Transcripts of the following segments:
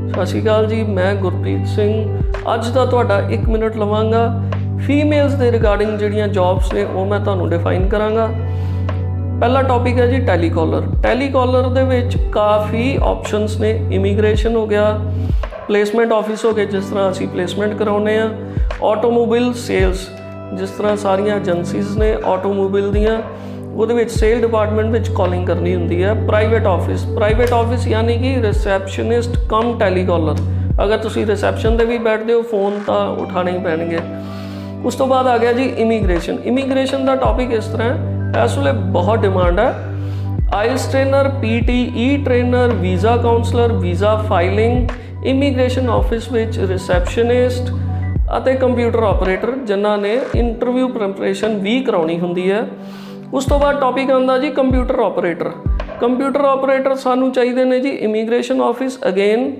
ਸਤਿ ਸ਼੍ਰੀ ਅਕਾਲ ਜੀ, मैं गुरप्रीत सिंह ਅੱਜ ਦਾ ਤੁਹਾਡਾ 1 ਮਿੰਟ ਲਵਾਂਗਾ। ਫੀਮੇਲਸ ਦੇ ਰਿਗਾਰਡਿੰਗ ਜਿਹੜੀਆਂ ਜੌਬਸ ਨੇ ਉਹ ਮੈਂ ਤੁਹਾਨੂੰ ਡਿਫਾਈਨ ਕਰਾਂਗਾ। ਪਹਿਲਾ ਟੌਪਿਕ ਹੈ ਜੀ ਟੈਲੀਕਾਲਰ। ਟੈਲੀਕਾਲਰ ਦੇ ਵਿੱਚ ਕਾਫੀ ਆਪਸ਼ਨਸ ਨੇ। ਇਮੀਗ੍ਰੇਸ਼ਨ ਹੋ ਗਿਆ, ਪਲੇਸਮੈਂਟ ਆਫਿਸ ਹੋ ਗਏ ਜਿਸ ਤਰ੍ਹਾਂ ਅਸੀਂ ਪਲੇਸਮੈਂਟ ਕਰਾਉਂਦੇ ਆ, ਆਟੋਮੋਬਾਈਲ ਸੇਲਸ ਜਿਸ ਤਰ੍ਹਾਂ ਸਾਰੀਆਂ ਏਜੰਸੀਜ਼ ਨੇ ਆਟੋਮੋਬਾਈਲ ਦੀਆਂ, ਉਹਦੇ ਵਿੱਚ ਸੇਲ ਡਿਪਾਰਟਮੈਂਟ ਵਿੱਚ ਕਾਲਿੰਗ ਕਰਨੀ ਹੁੰਦੀ ਹੈ। ਪ੍ਰਾਈਵੇਟ ਆਫਿਸ ਯਾਨੀ ਕਿ ਰਿਸੈਪਸ਼ਨਿਸਟ ਕਮ ਟੈਲੀਕਾਲਰ। ਅਗਰ ਤੁਸੀਂ ਰਿਸੈਪਸ਼ਨ 'ਤੇ ਵੀ ਬੈਠਦੇ ਹੋ ਫੋਨ ਤਾਂ ਉਠਾਣੇ ਹੀ ਪੈਣਗੇ। ਉਸ ਤੋਂ ਬਾਅਦ ਆ ਗਿਆ ਜੀ ਇਮੀਗ੍ਰੇਸ਼ਨ ਦਾ ਟੌਪਿਕ ਇਸ ਤਰ੍ਹਾਂ ਹੈ, ਇਸ ਵੇਲੇ ਬਹੁਤ ਡਿਮਾਂਡ ਹੈ। IELTS trainer, PTE trainer, visa counsellor, visa filing, immigration office ਵਿੱਚ ਰਿਸੈਪਸ਼ਨਿਸਟ ਅਤੇ ਕੰਪਿਊਟਰ ਆਪਰੇਟਰ ਜਿਨ੍ਹਾਂ ਨੇ ਇੰਟਰਵਿਊ ਪ੍ਰੈਪਰੇਸ਼ਨ ਵੀ ਕਰਾਉਣੀ ਹੁੰਦੀ ਹੈ। ਉਸ ਤੋਂ ਬਾਅਦ ਟੌਪਿਕ ਆਉਂਦਾ ਜੀ ਕੰਪਿਊਟਰ ਆਪਰੇਟਰ ਸਾਨੂੰ ਚਾਹੀਦੇ ਨੇ ਜੀ immigration office, again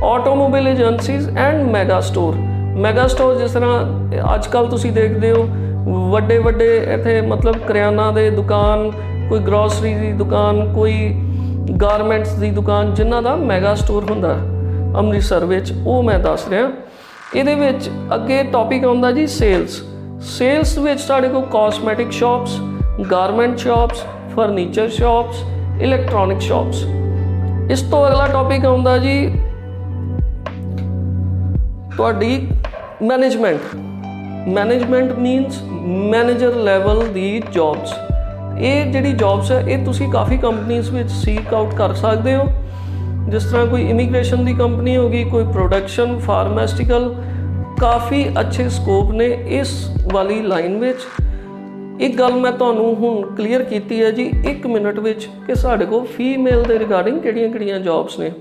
automobile agencies and mega store ਜਿਸ ਤਰ੍ਹਾਂ ਅੱਜ ਕੱਲ੍ਹ ਤੁਸੀਂ ਦੇਖਦੇ ਹੋ ਵੱਡੇ ਇੱਥੇ ਮਤਲਬ ਕਰਿਆਨਾ ਦੇ ਦੁਕਾਨ, ਕੋਈ ਗਰੋਸਰੀ ਦੀ ਦੁਕਾਨ, ਕੋਈ ਗਾਰਮੈਂਟਸ ਦੀ ਦੁਕਾਨ ਜਿਨ੍ਹਾਂ ਦਾ ਮੈਗਾ ਸਟੋਰ ਹੁੰਦਾ ਅੰਮ੍ਰਿਤਸਰ ਵਿੱਚ, ਉਹ ਮੈਂ ਦੱਸ ਰਿਹਾ। ਇਹਦੇ ਵਿੱਚ ਅੱਗੇ ਟੌਪਿਕ ਆਉਂਦਾ ਜੀ ਸੇਲਸ ਵਿੱਚ ਸਾਡੇ ਕੋਲ cosmetic shops, garment shops, furniture shops, electronic shops. ਇਸ ਤੋਂ ਅਗਲਾ ਟੌਪਿਕ ਆਉਂਦਾ ਜੀ ਤੁਹਾਡੀ ਮੈਨੇਜਮੈਂਟ ਮੀਨਸ ਮੈਨੇਜਰ ਲੈਵਲ ਦੀ ਜੌਬਸ। ਇਹ ਜਿਹੜੀ ਜੌਬਸ ਹੈ ਇਹ ਤੁਸੀਂ ਕਾਫੀ ਕੰਪਨੀਜ਼ ਵਿੱਚ ਸੀਕ ਆਊਟ ਕਰ ਸਕਦੇ ਹੋ। ਜਿਸ ਤਰ੍ਹਾਂ ਕੋਈ ਇਮੀਗ੍ਰੇਸ਼ਨ ਦੀ ਕੰਪਨੀ ਹੋ ਗਈ, ਕੋਈ ਪ੍ਰੋਡਕਸ਼ਨ, ਫਾਰਮਾਸਿਊਟੀਕਲ, ਕਾਫੀ ਅੱਛੇ ਸਕੋਪ ਨੇ ਇਸ ਵਾਲੀ ਲਾਈਨ ਵਿੱਚ। ਇੱਕ ਗੱਲ ਮੈਂ ਤੁਹਾਨੂੰ ਹੁਣ ਕਲੀਅਰ ਕੀਤੀ ਹੈ ਜੀ 1 ਮਿੰਟ ਵਿੱਚ ਕਿ ਸਾਡੇ ਕੋਲ ਫੀਮੇਲ ਦੇ ਰਿਗਾਰਡਿੰਗ ਕਿਹੜੀਆਂ ਜੌਬਸ ਨੇ।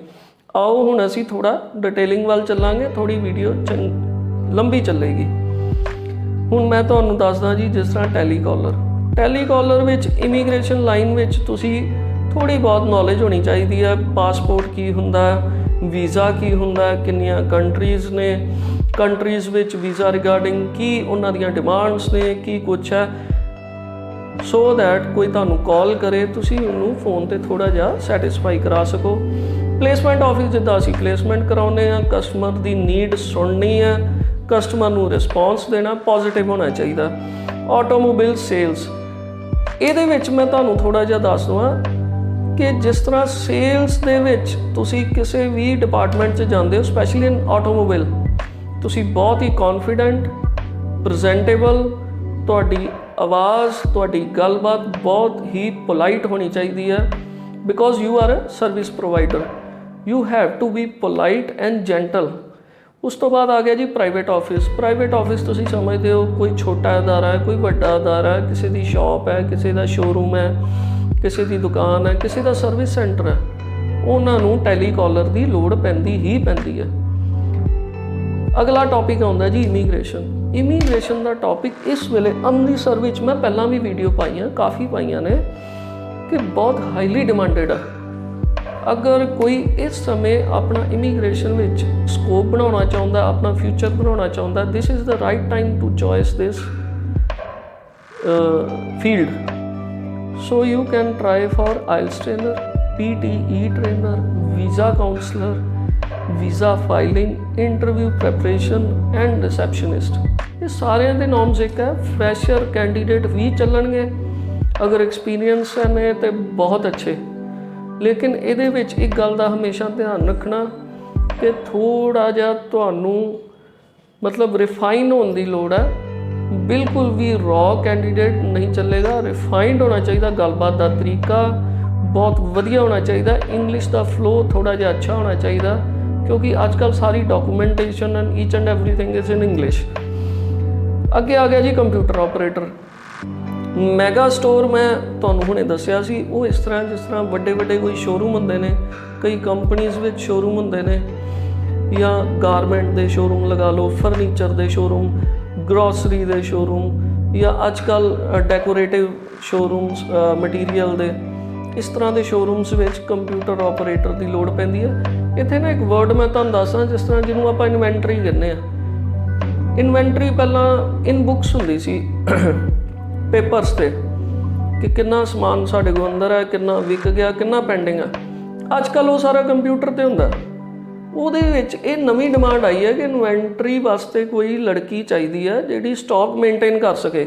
ਆਓ ਹੁਣ ਅਸੀਂ ਥੋੜ੍ਹਾ ਡਿਟੇਲਿੰਗ ਵੱਲ ਚੱਲਾਂਗੇ, ਥੋੜ੍ਹੀ ਵੀਡੀਓ ਲੰਬੀ ਚੱਲੇਗੀ। ਹੁਣ ਮੈਂ ਤੁਹਾਨੂੰ ਦੱਸਦਾ ਜੀ ਜਿਸ ਤਰ੍ਹਾਂ ਟੈਲੀਕਾਲਰ ਵਿੱਚ ਇਮੀਗ੍ਰੇਸ਼ਨ ਲਾਈਨ ਵਿੱਚ ਤੁਸੀਂ ਥੋੜ੍ਹੀ ਬਹੁਤ ਨੌਲੇਜ ਹੋਣੀ ਚਾਹੀਦੀ ਹੈ। ਪਾਸਪੋਰਟ ਕੀ ਹੁੰਦਾ, ਵੀਜ਼ਾ ਕੀ ਹੁੰਦਾ, ਕਿੰਨੀਆਂ ਕੰਟਰੀਜ਼ ਨੇ, ਕੰਟਰੀਜ਼ ਵਿੱਚ ਵੀਜ਼ਾ ਰਿਗਾਰਡਿੰਗ ਕੀ ਉਹਨਾਂ ਦੀਆਂ ਡਿਮਾਂਡਸ ਨੇ, ਕੀ ਕੁਛ ਹੈ, ਸੋ ਦੈਟ ਕੋਈ ਤੁਹਾਨੂੰ ਕਾਲ ਕਰੇ ਤੁਸੀਂ ਉਹਨੂੰ ਫੋਨ 'ਤੇ ਥੋੜ੍ਹਾ ਜਿਹਾ ਸੈਟਿਸਫਾਈ ਕਰਾ ਸਕੋ। ਪਲੇਸਮੈਂਟ ਆਫਿਸ ਜਿੱਦਾਂ ਅਸੀਂ ਪਲੇਸਮੈਂਟ ਕਰਾਉਂਦੇ ਹਾਂ, ਕਸਟਮਰ ਦੀ ਨੀਡ ਸੁਣਨੀ ਹੈ, ਕਸਟਮਰ ਨੂੰ ਰਿਸਪੌਂਸ ਦੇਣਾ, ਪੋਜ਼ੀਟਿਵ ਹੋਣਾ ਚਾਹੀਦਾ। ਆਟੋਮੋਬਾਈਲ ਸੇਲਸ, ਇਹਦੇ ਵਿੱਚ ਮੈਂ ਤੁਹਾਨੂੰ ਥੋੜ੍ਹਾ ਜਿਹਾ ਦੱਸ ਦਵਾਂ ਕਿ ਜਿਸ ਤਰ੍ਹਾਂ ਸੇਲਸ ਦੇ ਵਿੱਚ ਤੁਸੀਂ ਕਿਸੇ ਵੀ ਡਿਪਾਰਟਮੈਂਟ 'ਚ ਜਾਂਦੇ ਹੋ, ਸਪੈਸ਼ਲੀ ਇਨ ਆਟੋਮੋਬਾਈਲ, ਤੁਸੀਂ ਬਹੁਤ ਹੀ ਕੌਨਫੀਡੈਂਟ, ਪ੍ਰੈਜ਼ੈਂਟੇਬਲ, ਤੁਹਾਡੀ ਆਵਾਜ਼, ਤੁਹਾਡੀ ਗੱਲਬਾਤ ਬਹੁਤ ਹੀ ਪੋਲਾਈਟ ਹੋਣੀ ਚਾਹੀਦੀ ਹੈ। Because you are a service provider, you have to be polite and gentle. ਉਸ ਤੋਂ ਬਾਅਦ ਆ ਗਿਆ ਜੀ ਪ੍ਰਾਈਵੇਟ ਆਫਿਸ ਤੁਸੀਂ ਸਮਝਦੇ ਹੋ ਕੋਈ ਛੋਟਾ ਅਦਾਰਾ ਹੈ, ਕੋਈ ਵੱਡਾ ਅਦਾਰਾ ਹੈ, ਕਿਸੇ ਦੀ ਸ਼ਾਪ ਹੈ, ਕਿਸੇ ਦਾ ਸ਼ੋਰੂਮ ਹੈ, ਕਿਸੇ ਦੀ ਦੁਕਾਨ ਹੈ, ਕਿਸੇ ਦਾ ਸਰਵਿਸ ਸੈਂਟਰ ਹੈ, ਉਹਨਾਂ ਨੂੰ ਟੈਲੀਕਾਲਰ ਦੀ ਲੋੜ ਪੈਂਦੀ ਹੈ। ਅਗਲਾ ਟੌਪਿਕ ਆਉਂਦਾ ਜੀ ਇਮੀਗ੍ਰੇਸ਼ਨ ਦਾ ਟੌਪਿਕ ਇਸ ਵੇਲੇ ਅੰਮ੍ਰਿਤਸਰ ਵਿੱਚ ਮੈਂ ਪਹਿਲਾਂ ਵੀ ਵੀਡੀਓ ਕਾਫੀ ਪਾਈਆਂ ਨੇ ਕਿ ਬਹੁਤ ਹਾਈਲੀ ਡਿਮਾਂਡਡ ਹੈ। ਅਗਰ ਕੋਈ ਇਸ ਸਮੇਂ ਆਪਣਾ ਇਮੀਗ੍ਰੇਸ਼ਨ ਵਿੱਚ ਸਕੋਪ ਬਣਾਉਣਾ ਚਾਹੁੰਦਾ, ਆਪਣਾ ਫਿਊਚਰ ਬਣਾਉਣਾ ਚਾਹੁੰਦਾ, this is the right time to choice this field. So you can try for IELTS trainer, PTE trainer, visa counsellor, visa filing, interview preparation and receptionist. ਇਹ ਸਾਰਿਆਂ ਦੇ ਨੋਮਸ ਇੱਕ ਹੈ। ਫਰੈਸ਼ਰ ਕੈਂਡੀਡੇਟ ਵੀ ਚੱਲਣਗੇ, ਅਗਰ ਐਕਸਪੀਰੀਅੰਸ ਨੇ ਤਾਂ ਬਹੁਤ ਅੱਛੇ। ਲੇਕਿਨ ਇਹਦੇ ਵਿੱਚ ਇੱਕ ਗੱਲ ਦਾ ਹਮੇਸ਼ਾ ਧਿਆਨ ਰੱਖਣਾ ਕਿ ਥੋੜ੍ਹਾ ਜਿਹਾ ਤੁਹਾਨੂੰ ਮਤਲਬ ਰਿਫਾਈਨ ਹੋਣ ਦੀ ਲੋੜ ਹੈ। ਬਿਲਕੁਲ ਵੀ ਰॉ ਕੈਂਡੀਡੇਟ ਨਹੀਂ ਚੱਲੇਗਾ, ਰਿਫਾਈਨਡ ਹੋਣਾ ਚਾਹੀਦਾ। ਗੱਲਬਾਤ ਦਾ ਤਰੀਕਾ ਬਹੁਤ ਵਧੀਆ ਹੋਣਾ ਚਾਹੀਦਾ। ਇੰਗਲਿਸ਼ ਦਾ ਫਲੋ ਥੋੜ੍ਹਾ ਜਿਹਾ ਅੱਛਾ ਹੋਣਾ ਚਾਹੀਦਾ ਕਿਉਂਕਿ ਅੱਜ ਕੱਲ੍ਹ ਸਾਰੀ documentation and each and everything is in English. ਅੱਗੇ ਆ ਗਿਆ ਜੀ ਕੰਪਿਊਟਰ ਆਪਰੇਟਰ। ਮੈਗਾ ਸਟੋਰ ਮੈਂ ਤੁਹਾਨੂੰ ਹੁਣੇ ਦੱਸਿਆ ਸੀ, ਉਹ ਇਸ ਤਰ੍ਹਾਂ ਜਿਸ ਤਰ੍ਹਾਂ ਵੱਡੇ ਕੋਈ ਸ਼ੋਰੂਮ ਹੁੰਦੇ ਨੇ, ਕਈ ਕੰਪਨੀਜ਼ ਵਿੱਚ ਸ਼ੋਰੂਮ ਹੁੰਦੇ ਨੇ, ਜਾਂ ਗਾਰਮੈਂਟ ਦੇ ਸ਼ੋਰੂਮ ਲਗਾ ਲਓ, ਫਰਨੀਚਰ ਦੇ ਸ਼ੋਰੂਮ, ਗਰੋਸਰੀ ਦੇ ਸ਼ੋਰੂਮ, ਜਾਂ ਅੱਜ ਕੱਲ੍ਹ ਡੈਕੋਰੇਟਿਵ ਸ਼ੋਰੂਮਸ ਮਟੀਰੀਅਲ ਦੇ, ਇਸ ਤਰ੍ਹਾਂ ਦੇ ਸ਼ੋਰੂਮਸ ਵਿੱਚ ਕੰਪਿਊਟਰ ਆਪਰੇਟਰ ਦੀ ਲੋੜ ਪੈਂਦੀ ਹੈ। ਇੱਥੇ ਨਾ ਇੱਕ ਵਰਡ ਮੈਂ ਤੁਹਾਨੂੰ ਦੱਸਾਂ ਜਿਸ ਤਰ੍ਹਾਂ ਜਿਹਨੂੰ ਆਪਾਂ ਇਨਵੈਂਟਰੀ ਕਹਿੰਦੇ ਹਾਂ। ਇਨਵੈਂਟਰੀ ਪਹਿਲਾਂ ਇਨ ਬੁੱਕਸ ਹੁੰਦੀ ਸੀ ਪੇਪਰਸ 'ਤੇ ਕਿ ਕਿੰਨਾ ਸਮਾਨ ਸਾਡੇ ਕੋਲ ਅੰਦਰ ਹੈ, ਕਿੰਨਾ ਵਿਕ ਗਿਆ, ਕਿੰਨਾ ਪੈਂਡਿੰਗ ਹੈ। ਅੱਜ ਕੱਲ੍ਹ ਉਹ ਸਾਰਾ ਕੰਪਿਊਟਰ 'ਤੇ ਹੁੰਦਾ। ਉਹਦੇ ਵਿੱਚ ਇਹ ਨਵੀਂ ਡਿਮਾਂਡ ਆਈ ਹੈ ਕਿ ਇਨਵੈਂਟਰੀ ਵਾਸਤੇ ਕੋਈ ਲੜਕੀ ਚਾਹੀਦੀ ਹੈ ਜਿਹੜੀ ਸਟਾਕ ਮੇਨਟੇਨ ਕਰ ਸਕੇ।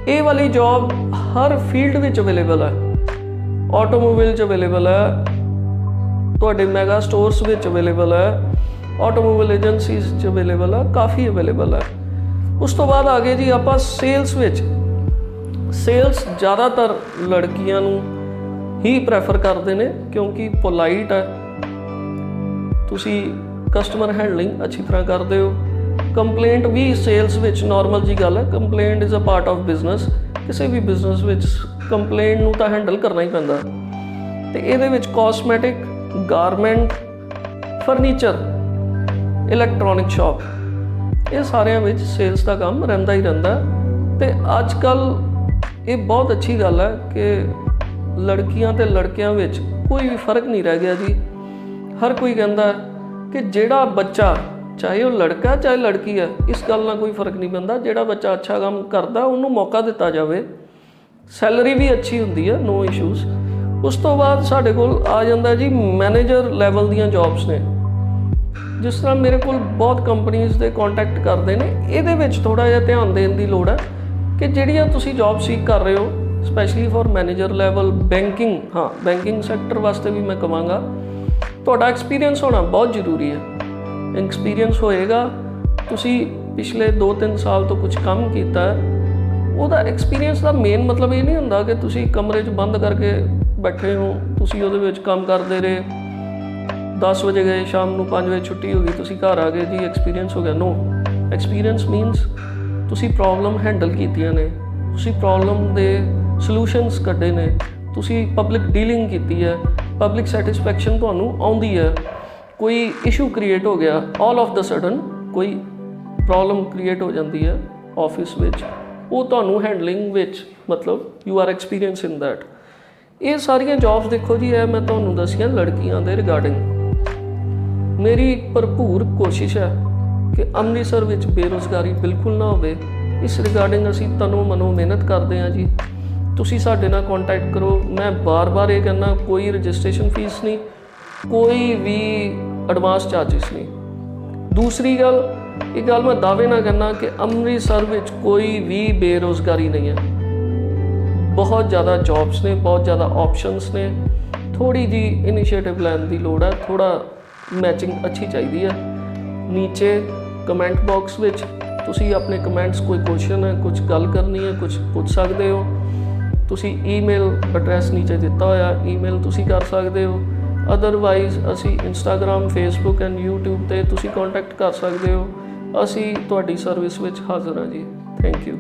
ਇਹ ਵਾਲੀ ਜੌਬ ਹਰ ਫੀਲਡ ਵਿੱਚ ਅਵੇਲੇਬਲ ਹੈ। ਆਟੋਮੋਬਾਈਲ 'ਚ ਅਵੇਲੇਬਲ ਹੈ, ਤੁਹਾਡੇ ਮੈਗਾ ਸਟੋਰਸ ਵਿੱਚ ਅਵੇਲੇਬਲ ਹੈ, ਆਟੋਮੋਬਾਈਲ ਏਜੰਸੀਜ਼ 'ਚ ਅਵੇਲੇਬਲ ਹੈ, ਕਾਫੀ ਅਵੇਲੇਬਲ ਹੈ। ਉਸ ਤੋਂ ਬਾਅਦ ਆ ਗਏ ਜੀ ਆਪਾਂ ਸੇਲਸ ਵਿੱਚ। ਸੇਲਸ ਜ਼ਿਆਦਾਤਰ ਲੜਕੀਆਂ ਨੂੰ ਹੀ ਪ੍ਰੈਫਰ ਕਰਦੇ ਨੇ ਕਿਉਂਕਿ ਪੋਲਾਈਟ ਹੈ, ਤੁਸੀਂ ਕਸਟਮਰ ਹੈਂਡਲਿੰਗ ਅੱਛੀ ਤਰ੍ਹਾਂ ਕਰਦੇ ਹੋ। ਕੰਪਲੇਂਟ ਵੀ ਸੇਲਸ ਵਿੱਚ ਨਾਰਮਲ ਜੀ ਗੱਲ ਹੈ, complaint is a part of business. ਕਿਸੇ ਵੀ ਬਿਜ਼ਨਸ ਵਿੱਚ ਕੰਪਲੇਂਟ ਨੂੰ ਤਾਂ ਹੈਂਡਲ ਕਰਨਾ ਹੀ ਪੈਂਦਾ। ਤੇ ਇਹਦੇ ਵਿੱਚ cosmetic, garment, furniture, electronic shop, ਇਹ ਸਾਰਿਆਂ ਵਿੱਚ ਸੇਲਸ ਦਾ ਕੰਮ ਰਹਿੰਦਾ ਹੀ ਰਹਿੰਦਾ। ਤੇ ਅੱਜ ਕੱਲ੍ਹ ਇਹ ਬਹੁਤ ਅੱਛੀ ਗੱਲ ਹੈ ਕਿ ਲੜਕੀਆਂ ਤੇ ਲੜਕਿਆਂ ਵਿੱਚ ਕੋਈ ਵੀ ਫਰਕ ਨਹੀਂ ਰਹਿ ਗਿਆ ਜੀ। ਹਰ ਕੋਈ ਕਹਿੰਦਾ ਕਿ ਜਿਹੜਾ ਬੱਚਾ, ਚਾਹੇ ਉਹ ਲੜਕਾ ਚਾਹੇ ਲੜਕੀ ਹੈ, ਇਸ ਗੱਲ ਨਾਲ ਕੋਈ ਫਰਕ ਨਹੀਂ ਪੈਂਦਾ, ਜਿਹੜਾ ਬੱਚਾ ਅੱਛਾ ਕੰਮ ਕਰਦਾ ਉਹਨੂੰ ਮੌਕਾ ਦਿੱਤਾ ਜਾਵੇ। ਸੈਲਰੀ ਵੀ ਅੱਛੀ ਹੁੰਦੀ ਹੈ, ਨੋ ਇਸ਼ੂਜ਼। ਉਸ ਤੋਂ ਬਾਅਦ ਸਾਡੇ ਕੋਲ ਆ ਜਾਂਦਾ ਜੀ ਮੈਨੇਜਰ ਲੈਵਲ ਦੀਆਂ ਜੌਬਸ ਨੇ। ਜਿਸ ਤਰ੍ਹਾਂ ਮੇਰੇ ਕੋਲ ਬਹੁਤ ਕੰਪਨੀਜ਼ ਦੇ ਕੰਟੈਕਟ ਕਰਦੇ ਨੇ, ਇਹਦੇ ਵਿੱਚ ਥੋੜ੍ਹਾ ਜਿਹਾ ਧਿਆਨ ਦੇਣ ਦੀ ਲੋੜ ਹੈ ਕਿ ਜਿਹੜੀਆਂ ਤੁਸੀਂ ਜੌਬ ਸੀਕ ਕਰ ਰਹੇ ਹੋ, specially for manager level, banking, ਹਾਂ ਬੈਂਕਿੰਗ ਸੈਕਟਰ ਵਾਸਤੇ ਵੀ ਮੈਂ ਕਹਾਂਗਾ ਤੁਹਾਡਾ ਐਕਸਪੀਰੀਅੰਸ ਹੋਣਾ ਬਹੁਤ ਜ਼ਰੂਰੀ ਹੈ। ਐਕਸਪੀਰੀਅੰਸ ਹੋਏਗਾ, ਤੁਸੀਂ ਪਿਛਲੇ 2-3 ਸਾਲ ਤੋਂ ਕੁਝ ਕੰਮ ਕੀਤਾ ਹੈ, ਉਹਦਾ ਐਕਸਪੀਰੀਅੰਸ ਦਾ ਮੇਨ ਮਤਲਬ ਇਹ ਨਹੀਂ ਹੁੰਦਾ ਕਿ ਤੁਸੀਂ ਕਮਰੇ 'ਚ ਬੰਦ ਕਰਕੇ ਬੈਠੇ ਹੋ, ਤੁਸੀਂ ਉਹਦੇ ਵਿੱਚ ਕੰਮ ਕਰਦੇ ਰਹੇ, 10 ਵਜੇ ਗਏ, ਸ਼ਾਮ ਨੂੰ 5 ਵਜੇ ਛੁੱਟੀ ਹੋ ਗਈ, ਤੁਸੀਂ ਘਰ ਆ ਗਏ ਜੀ ਐਕਸਪੀਰੀਅੰਸ ਹੋ ਗਿਆ। ਨੋ, ਐਕਸਪੀਰੀਅੰਸ ਮੀਨਸ ਤੁਸੀਂ ਪ੍ਰੋਬਲਮ ਹੈਂਡਲ ਕੀਤੀਆਂ ਨੇ, ਤੁਸੀਂ ਪ੍ਰੋਬਲਮ ਦੇ ਸੋਲੂਸ਼ਨਸ ਕੱਢੇ ਨੇ, ਤੁਸੀਂ ਪਬਲਿਕ ਡੀਲਿੰਗ ਕੀਤੀ ਹੈ, ਪਬਲਿਕ ਸੈਟਿਸਫੈਕਸ਼ਨ ਤੁਹਾਨੂੰ ਆਉਂਦੀ ਹੈ। ਕੋਈ ਇਸ਼ੂ ਕ੍ਰੀਏਟ ਹੋ ਗਿਆ, ਆਲ ਆਫ ਦਾ ਸਡਨ ਕੋਈ ਪ੍ਰੋਬਲਮ ਕ੍ਰੀਏਟ ਹੋ ਜਾਂਦੀ ਹੈ ਆਫਿਸ ਵਿੱਚ, ਉਹ ਤੁਹਾਨੂੰ ਹੈਂਡਲਿੰਗ ਵਿੱਚ ਮਤਲਬ you are experience in that. ਇਹ ਸਾਰੀਆਂ ਜੌਬਸ ਦੇਖੋ ਜੀ, ਇਹ ਮੈਂ ਤੁਹਾਨੂੰ ਦੱਸੀਆਂ ਲੜਕੀਆਂ ਦੇ ਰਿਗਾਰਡਿੰਗ। ਮੇਰੀ ਭਰਪੂਰ ਕੋਸ਼ਿਸ਼ ਹੈ ਕਿ ਅੰਮ੍ਰਿਤਸਰ ਵਿੱਚ ਬੇਰੁਜ਼ਗਾਰੀ ਬਿਲਕੁਲ ਨਾ ਹੋਵੇ। ਇਸ ਰਿਗਾਰਡਿੰਗ ਅਸੀਂ ਤਨੋਂ ਮਨੋਂ ਮਿਹਨਤ ਕਰਦੇ ਹਾਂ ਜੀ। ਤੁਸੀਂ ਸਾਡੇ ਨਾਲ ਕੰਟੈਕਟ ਕਰੋ। ਮੈਂ ਬਾਰ-ਬਾਰ ਇਹ ਕਹਿੰਦਾ, ਕੋਈ ਰਜਿਸਟ੍ਰੇਸ਼ਨ ਫੀਸ ਨਹੀਂ, ਕੋਈ ਵੀ ਐਡਵਾਂਸ ਚਾਰਜਿਸ ਨਹੀਂ। ਦੂਸਰੀ ਗੱਲ, ਇਹ ਗੱਲ ਮੈਂ ਦਾਅਵੇ ਨਾਲ ਕਹਿੰਦਾ ਕਿ ਅੰਮ੍ਰਿਤਸਰ ਵਿੱਚ ਕੋਈ ਵੀ ਬੇਰੁਜ਼ਗਾਰੀ ਨਹੀਂ ਹੈ। ਬਹੁਤ ਜ਼ਿਆਦਾ ਜੌਬਸ ਨੇ, ਬਹੁਤ ਜ਼ਿਆਦਾ ਆਪਸ਼ਨਸ ਨੇ। ਥੋੜ੍ਹੀ ਜਿਹੀ ਇਨੀਸ਼ੀਏਟਿਵ ਲੈਣ ਦੀ ਲੋੜ ਹੈ, ਥੋੜ੍ਹਾ ਮੈਚਿੰਗ ਅੱਛੀ ਚਾਹੀਦੀ ਹੈ। ਨੀਚੇ ਕਮੈਂਟ ਬਾਕਸ ਵਿੱਚ ਤੁਸੀਂ ਆਪਣੇ ਕਮੈਂਟਸ, ਕੋਈ ਕੁਐਸਚਨ ਹੈ, ਕੁਝ ਗੱਲ ਕਰਨੀ ਹੈ, ਕੁਝ ਪੁੱਛ ਸਕਦੇ ਹੋ। ਤੁਸੀਂ ਈਮੇਲ ਐਡਰੈਸ ਨੀਚੇ ਦਿੱਤਾ ਹੋਇਆ, ਈਮੇਲ ਤੁਸੀਂ ਕਰ ਸਕਦੇ ਹੋ। ਅਦਰਵਾਈਜ਼ ਅਸੀਂ ਇੰਸਟਾਗ੍ਰਾਮ, ਫੇਸਬੁੱਕ ਐਂਡ YouTube 'ਤੇ ਤੁਸੀਂ ਕੰਟੈਕਟ ਕਰ ਸਕਦੇ ਹੋ। ਅਸੀਂ ਤੁਹਾਡੀ ਸਰਵਿਸ ਵਿੱਚ ਹਾਜ਼ਰ ਹਾਂ ਜੀ। Thank you.